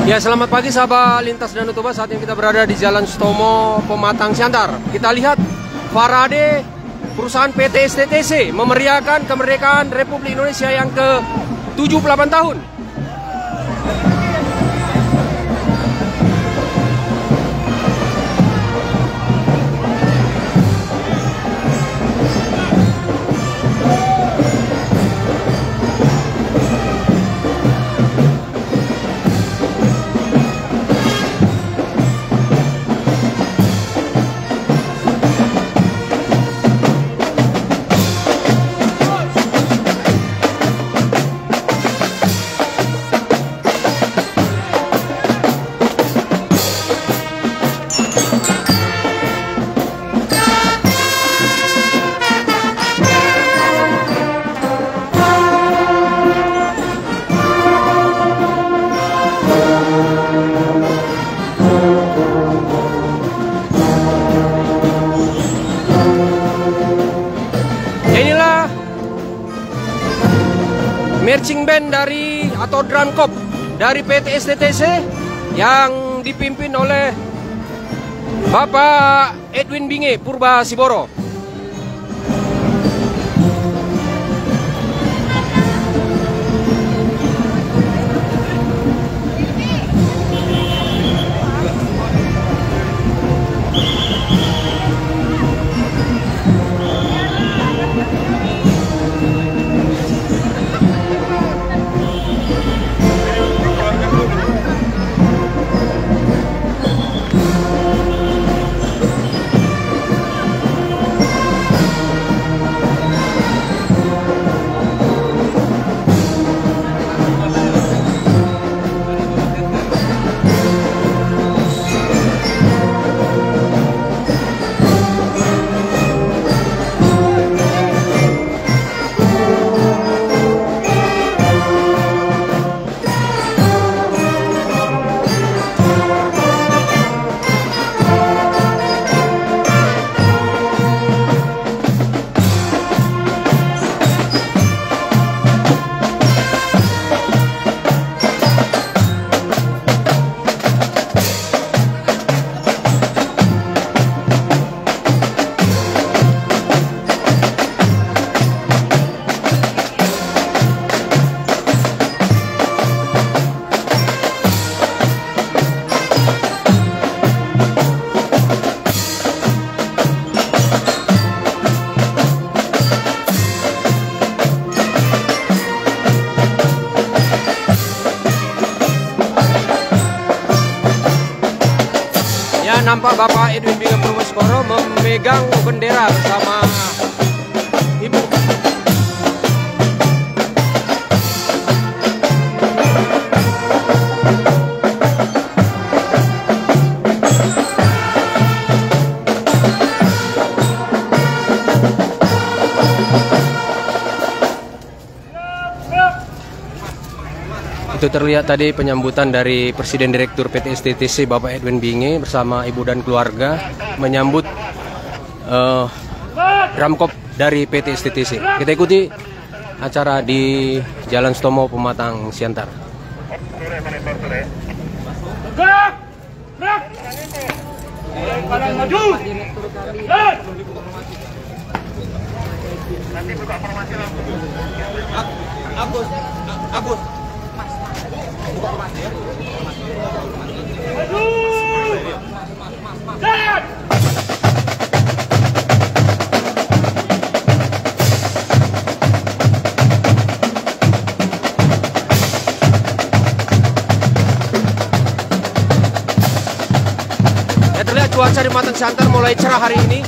Ya, selamat pagi sahabat Lintas Danau Toba. Saat ini kita berada di Jalan Sutomo, Pematang Siantar. Kita lihat parade perusahaan PT STTC memeriahkan kemerdekaan Republik Indonesia yang ke-78 tahun. Inilah marching band dari atau drum corps dari PT STTC yang dipimpin oleh Bapak Edwin Binge Purba Siboro. Nampak Bapak Edwin Binge Purba Siboro memegang bendera bersama Ibu. Itu terlihat tadi penyambutan dari Presiden Direktur PT STTC Bapak Edwin Binge bersama ibu dan keluarga menyambut drum corps dari PT STTC. Kita ikuti acara di Jalan Sutomo, Pematang Siantar. Agus. Ya, terlihat cuaca di Pematang Siantar mulai cerah hari ini.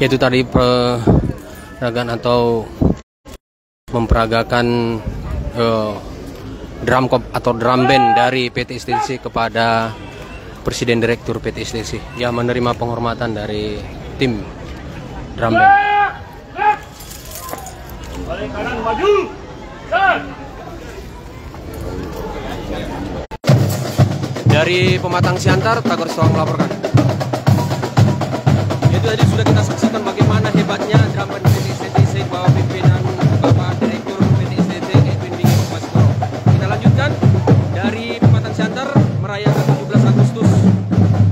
Yaitu tadi peragaan atau memperagakan drum corps atau drum band dari PT STTC kepada Presiden Direktur PT STTC yang menerima penghormatan dari tim drum band. Balik kanan maju. Dari Pematang Siantar, Tagor Sitohang melaporkan. Itu tadi sudah kita saksikan bagaimana hebatnya drum band PT STTC di bawah pimpinan Bapak Direktur PT STTC Edwin Diki Baskoro. Kita lanjutkan dari Pematang Siantar merayakan 17 Agustus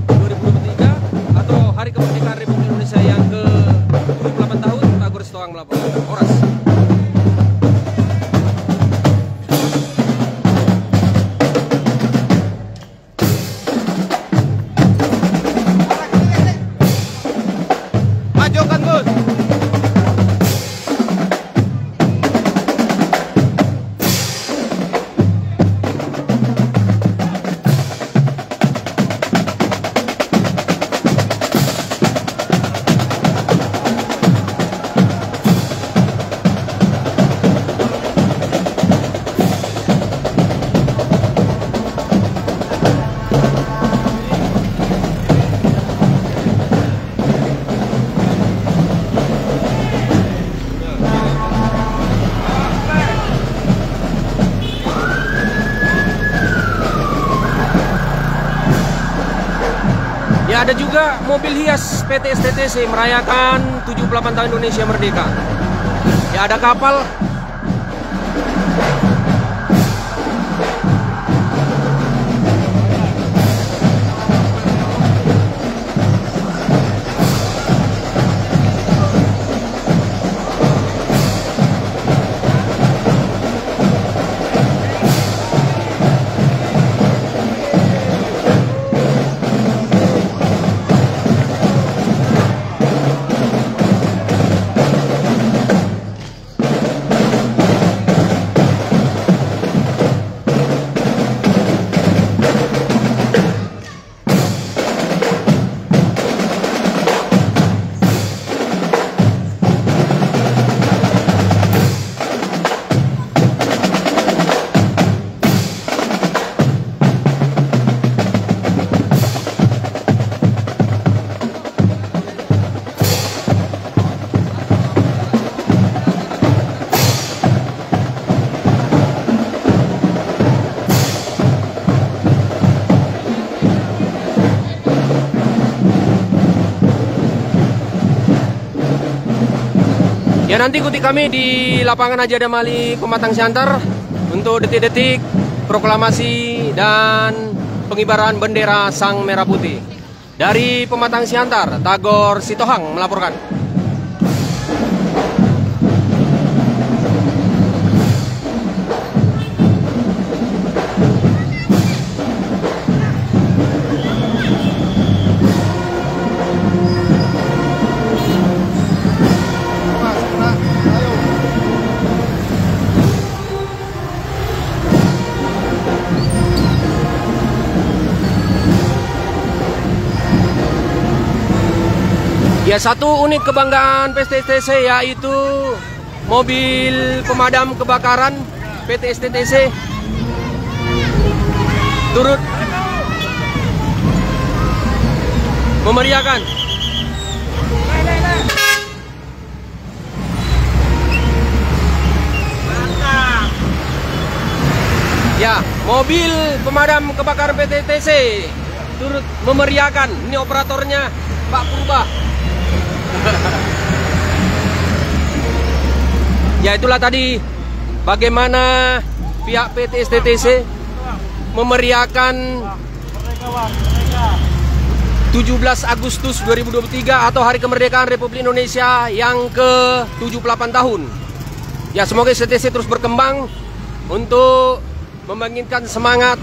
2023 atau Hari Kemerdekaan Republik Indonesia yang ke-78 tahun. Tagor Sitohang melaporkan. Oras. Majukan Gus. Ya, ada juga mobil hias PT STTC merayakan 78 tahun Indonesia Merdeka. Ya, ada kapal. Ya, nanti ikuti kami di lapangan Haji Adam Ali Pematang Siantar untuk detik-detik proklamasi dan pengibaran bendera Sang Merah Putih. Dari Pematang Siantar, Tagor Sitohang melaporkan. Ya, satu unit kebanggaan PT STTC yaitu mobil pemadam kebakaran PT STTC turut memeriahkan. Ya, mobil pemadam kebakaran PT STTC turut memeriahkan. Ini operatornya Pak Purba. Ya, itulah tadi bagaimana pihak PT STTC memeriahkan 17 Agustus 2023 atau Hari Kemerdekaan Republik Indonesia yang ke-78 tahun. Ya, semoga STTC terus berkembang untuk membangkitkan semangat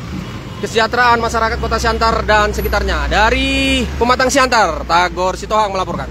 kesejahteraan masyarakat Kota Siantar dan sekitarnya. Dari Pematang Siantar, Tagor Sitohang melaporkan.